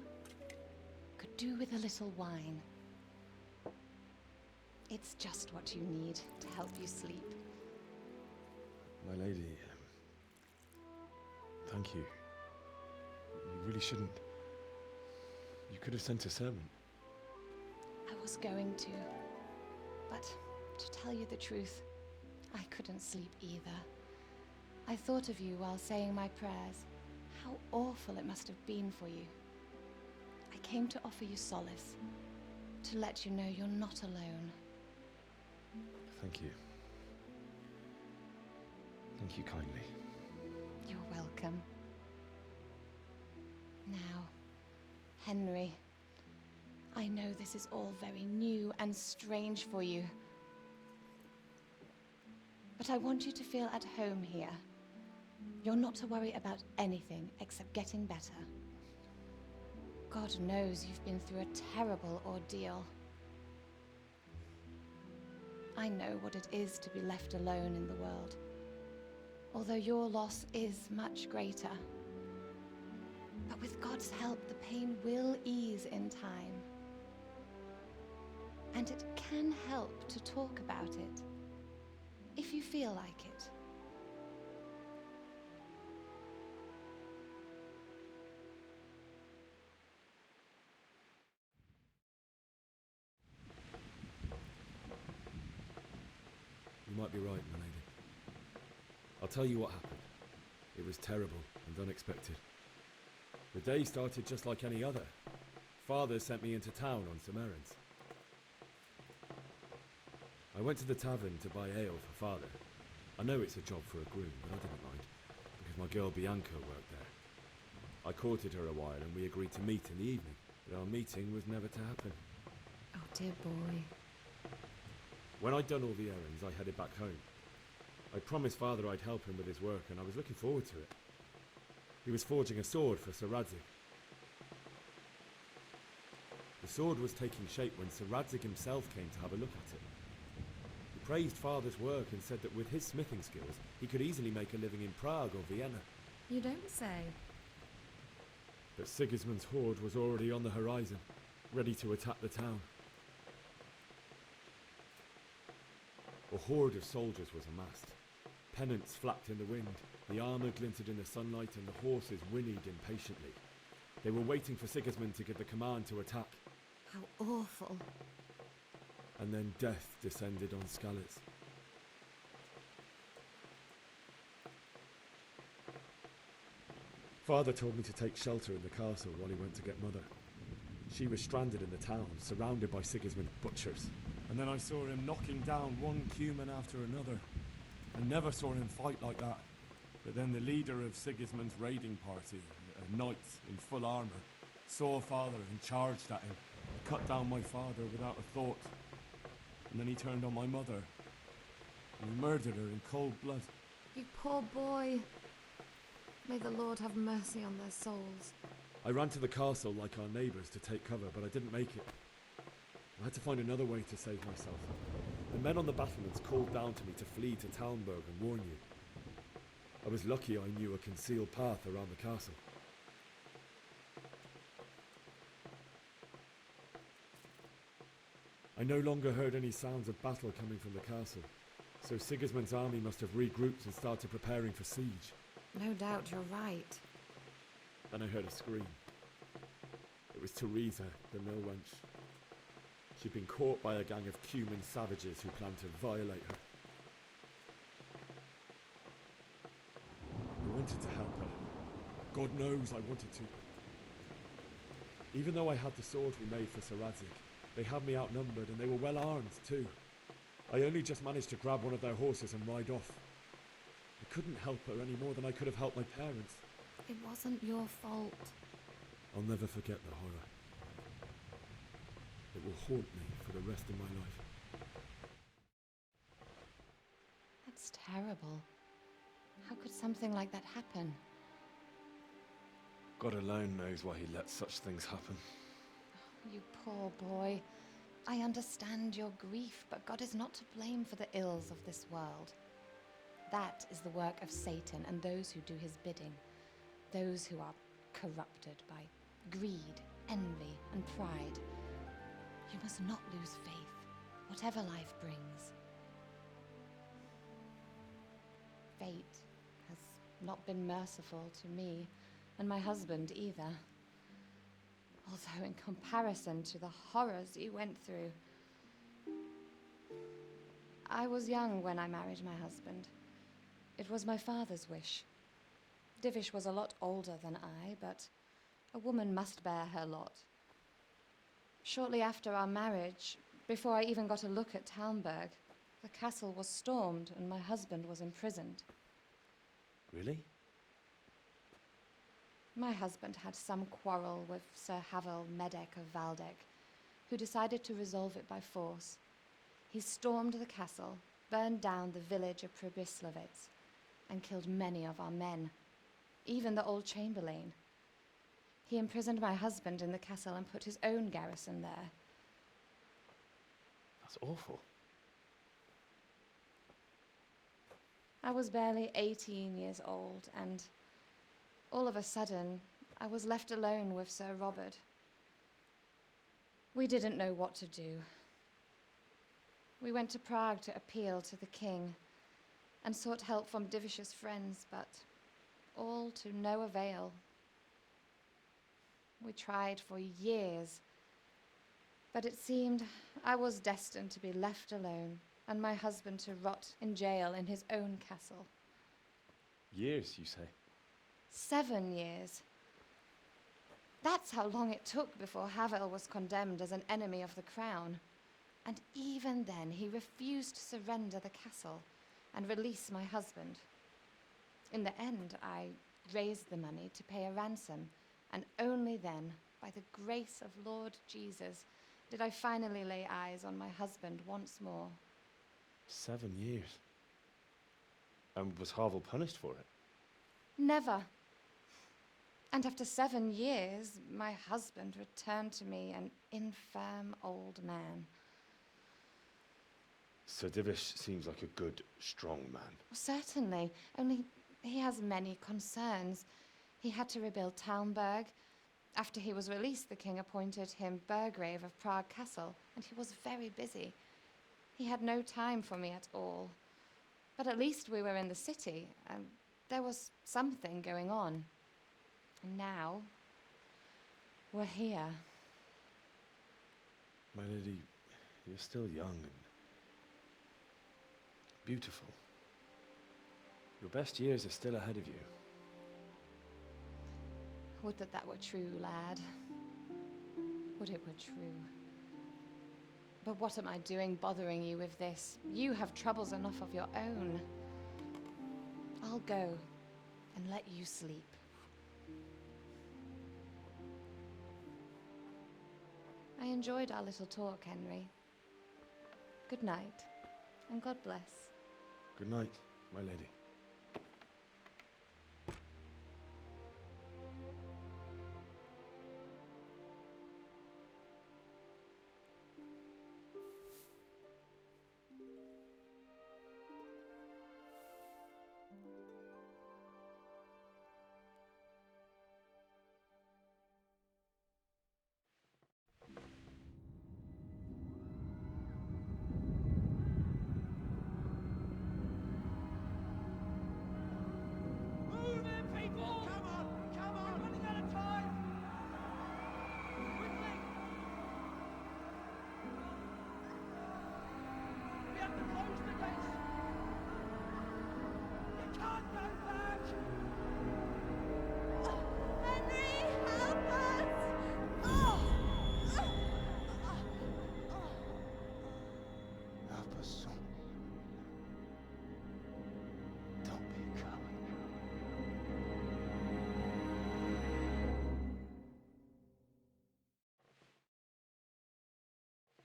[SPEAKER 24] could do with a little wine. It's just what you need to help you sleep.
[SPEAKER 5] My lady, thank you. You really shouldn't. You could have sent a servant.
[SPEAKER 24] I was going to, but to tell you the truth, I couldn't sleep either. I thought of you while saying my prayers. How awful it must have been for you. I came to offer you solace, to let you know you're not alone.
[SPEAKER 5] Thank you. Thank you kindly.
[SPEAKER 24] You're welcome. Now, Henry, I know this is all very new and strange for you, but I want you to feel at home here. You're not to worry about anything except getting better. God knows you've been through a terrible ordeal. I know what it is to be left alone in the world, although your loss is much greater. But with God's help, the pain will ease in time. And it can help to talk about it, if you feel like it.
[SPEAKER 5] You might be right, my lady. I'll tell you what happened. It was terrible and unexpected. The day started just like any other. Father sent me into town on some errands. I went to the tavern to buy ale for Father. I know it's a job for a groom, but I didn't mind, because my girl Bianca worked there. I courted her a while and we agreed to meet in the evening, but our meeting was never to happen.
[SPEAKER 24] Oh, dear boy.
[SPEAKER 5] When I'd done all the errands, I headed back home. I promised Father I'd help him with his work, and I was looking forward to it. He was forging a sword for Sir Radzig. The sword was taking shape when Sir Radzig himself came to have a look at it. He praised Father's work and said that with his smithing skills, he could easily make a living in Prague or Vienna.
[SPEAKER 24] You don't say.
[SPEAKER 5] But Sigismund's horde was already on the horizon, ready to attack the town. A horde of soldiers was amassed. Pennants flapped in the wind, the armour glinted in the sunlight, and the horses whinnied impatiently. They were waiting for Sigismund to give the command to attack.
[SPEAKER 24] How awful.
[SPEAKER 5] And then death descended on Skalitz. Father told me to take shelter in the castle while he went to get Mother. She was stranded in the town, surrounded by Sigismund's butchers. And then I saw him knocking down one Cuman after another. I never saw him fight like that. But then the leader of Sigismund's raiding party, a knight in full armour, saw Father and charged at him. He cut down my father without a thought. And then he turned on my mother. And he murdered her in cold blood.
[SPEAKER 24] You poor boy. May the Lord have mercy on their souls.
[SPEAKER 5] I ran to the castle like our neighbours to take cover, but I didn't make it. I had to find another way to save myself. The men on the battlements called down to me to flee to Talmberg and warn you. I was lucky I knew a concealed path around the castle. I no longer heard any sounds of battle coming from the castle, so Sigismund's army must have regrouped and started preparing for siege.
[SPEAKER 24] No doubt you're right.
[SPEAKER 5] Then I heard a scream. It was Teresa, the mill wench. She'd been caught by a gang of Cuman savages who planned to violate her. I wanted to help her. God knows I wanted to. Even though I had the sword we made for Sir Radzig, they had me outnumbered and they were well armed too. I only just managed to grab one of their horses and ride off. I couldn't help her any more than I could have helped my parents.
[SPEAKER 24] It wasn't your fault.
[SPEAKER 5] I'll never forget the horror. It will haunt me for the rest of my life.
[SPEAKER 24] That's terrible. How could something like that happen?
[SPEAKER 5] God alone knows why he lets such things happen.
[SPEAKER 24] You poor boy. I understand your grief, but God is not to blame for the ills of this world. That is the work of Satan and those who do his bidding. Those who are corrupted by greed, envy, and pride. You must not lose faith, whatever life brings. Fate has not been merciful to me, and my husband either. Although in comparison to the horrors you went through. I was young when I married my husband. It was my father's wish. Divish was a lot older than I, but a woman must bear her lot. Shortly after our marriage, before I even got a look at Talmberg, the castle was stormed and my husband was imprisoned.
[SPEAKER 5] Really?
[SPEAKER 24] My husband had some quarrel with Sir Havel Medek of Valdek, who decided to resolve it by force. He stormed the castle, burned down the village of Pribyslavitz, and killed many of our men, even the old chamberlain. He imprisoned my husband in the castle and put his own garrison there.
[SPEAKER 5] That's awful.
[SPEAKER 24] I was barely 18 years old, and all of a sudden, I was left alone with Sir Robert. We didn't know what to do. We went to Prague to appeal to the king and sought help from Divish's friends, but all to no avail. We tried for years, but it seemed I was destined to be left alone and my husband to rot in jail in his own castle.
[SPEAKER 5] Years, you say?
[SPEAKER 24] 7 years. That's how long it took before Havel was condemned as an enemy of the crown. And even then, he refused to surrender the castle and release my husband. In the end, I raised the money to pay a ransom, and only then, by the grace of Lord Jesus, did I finally lay eyes on my husband once more.
[SPEAKER 5] 7 years? And was Havel punished for it?
[SPEAKER 24] Never. And after 7 years, my husband returned to me an infirm old man.
[SPEAKER 5] Sir Divish seems like a good, strong man.
[SPEAKER 24] Certainly, only he has many concerns. He had to rebuild Talmberg. After he was released, the king appointed him Burgrave of Prague Castle, and he was very busy. He had no time for me at all. But at least we were in the city, and there was something going on. And now, we're here.
[SPEAKER 5] My lady, you're still young and beautiful. Your best years are still ahead of you.
[SPEAKER 24] Would that that were true, lad. Would it were true. But what am I doing bothering you with this? You have troubles enough of your own. I'll go and let you sleep. I enjoyed our little talk, Henry. Good night, and God bless.
[SPEAKER 5] Good night, my lady.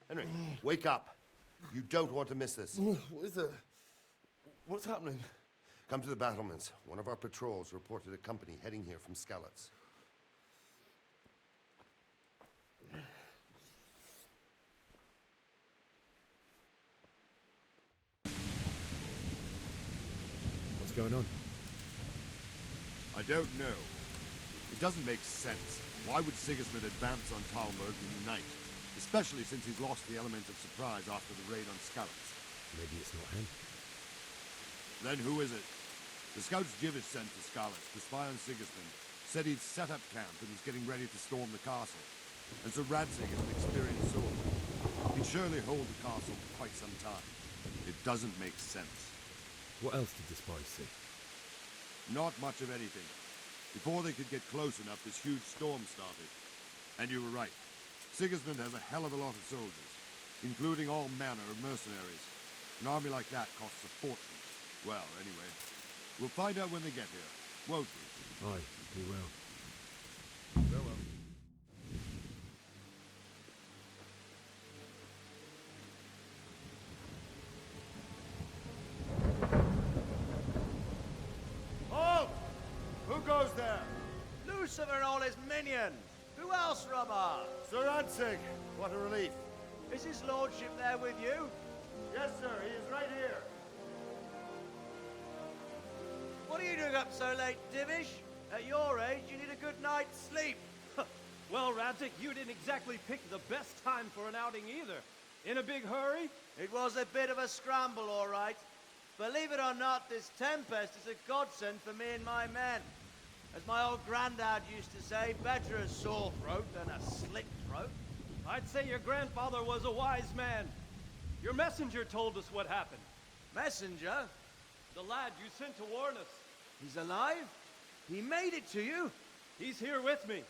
[SPEAKER 20] Henry, wake up. You don't want to miss this.
[SPEAKER 6] What is it? What's happening?
[SPEAKER 20] Come to the battlements. One of our patrols reported a company heading here from Skalitz.
[SPEAKER 5] What's going on?
[SPEAKER 23] I don't know. It doesn't make sense. Why would Sigismund advance on Talmberg in the night? Especially since he's lost the element of surprise after the raid on Skalitz.
[SPEAKER 5] Maybe it's not him.
[SPEAKER 23] Then who is it? The scouts Jivish sent to Skalitz to spy on Sigismund said he'd set up camp and was getting ready to storm the castle. And so Radzig is an experienced soldier. He'd surely hold the castle for quite some time. It doesn't make sense.
[SPEAKER 5] What else did the spies see?
[SPEAKER 23] Not much of anything. Before they could get close enough, this huge storm started. And you were right. Sigismund has a hell of a lot of soldiers, including all manner of mercenaries. An army like that costs a fortune. Well, anyway, we'll find out when they get here, won't we?
[SPEAKER 5] Aye, we will.
[SPEAKER 23] Farewell.
[SPEAKER 10] Halt! Who goes there? Lucifer and all his minions. Who else, Rubber?
[SPEAKER 4] Sir Radzig, what a relief.
[SPEAKER 10] Is his lordship there with you?
[SPEAKER 4] Yes, sir, he is right here.
[SPEAKER 10] What are you doing up so late, Divish? At your age, you need a good night's sleep.
[SPEAKER 19] Well, Radzig, you didn't exactly pick the best time for an outing either. In a big hurry?
[SPEAKER 10] It was a bit of a scramble, all right. Believe it or not, this tempest is a godsend for me and my men. As my old granddad used to say, better a sore throat than a slit throat.
[SPEAKER 19] I'd say your grandfather was a wise man. Your messenger told us what happened.
[SPEAKER 10] Messenger?
[SPEAKER 19] The lad you sent to warn us.
[SPEAKER 10] He's alive? He made it to you?
[SPEAKER 19] He's here with me.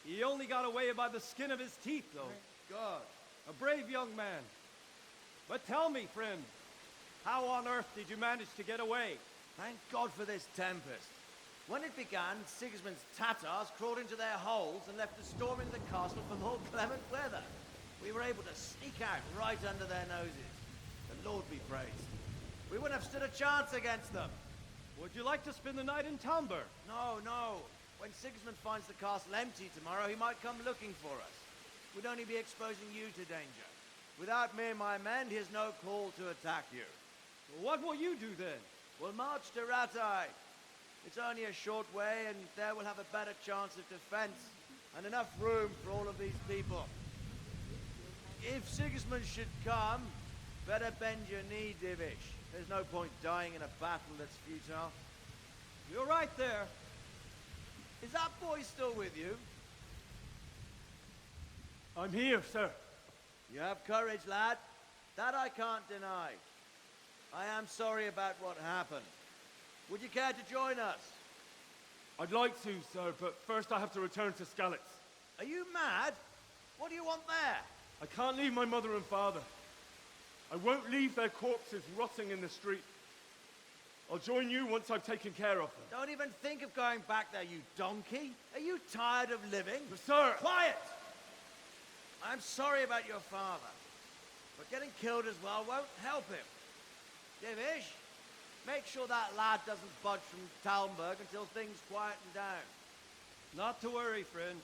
[SPEAKER 19] He only got away by the skin of his teeth, though.
[SPEAKER 10] Thank God.
[SPEAKER 19] A brave young man. But tell me, friend, how on earth did you manage to get away?
[SPEAKER 10] Thank God for this tempest. When it began, Sigismund's Tatars crawled into their holes and left us storming the castle for more clement weather. We were able to sneak out right under their noses. The Lord be praised. We wouldn't have stood a chance against them.
[SPEAKER 19] Would you like to spend the night in Talmberg?
[SPEAKER 10] No, no. When Sigismund finds the castle empty tomorrow, he might come looking for us. We'd only be exposing you to danger. Without me and my men, he has no call to attack you.
[SPEAKER 19] What will you do then?
[SPEAKER 10] We'll march to Ratai. It's only a short way, and there we'll have a better chance of defense, and enough room for all of these people. If Sigismund should come, better bend your knee, Divish. There's no point dying in a battle that's futile.
[SPEAKER 19] You're right there.
[SPEAKER 10] Is that boy still with you?
[SPEAKER 19] I'm here, sir.
[SPEAKER 10] You have courage, lad. That I can't deny. I am sorry about what happened. Would you care to join us?
[SPEAKER 19] I'd like to, sir, but first I have to return to Skalitz.
[SPEAKER 10] Are you mad? What do you want there?
[SPEAKER 19] I can't leave my mother and father. I won't leave their corpses rotting in the street. I'll join you once I've taken care of them.
[SPEAKER 10] Don't even think of going back there, you donkey. Are you tired of living?
[SPEAKER 19] Sir!
[SPEAKER 10] Quiet! I'm sorry about your father, but getting killed as well won't help him. Divish, make sure that lad doesn't budge from Talmberg until things quieten down.
[SPEAKER 19] Not to worry, friend.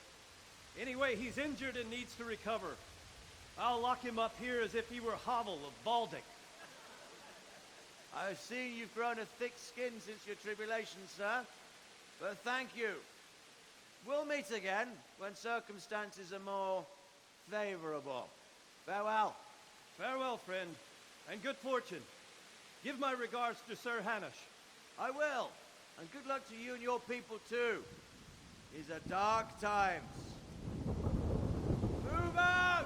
[SPEAKER 19] Anyway, he's injured and needs to recover. I'll lock him up here as if he were Havel of Baldic.
[SPEAKER 10] I've seen you've grown a thick skin since your tribulation, sir. But thank you. We'll meet again when circumstances are more favorable. Farewell.
[SPEAKER 19] Farewell, friend, and good fortune. Give my regards to Sir Hanush.
[SPEAKER 10] I will. And good luck to you and your people, too. These are dark times. Move out!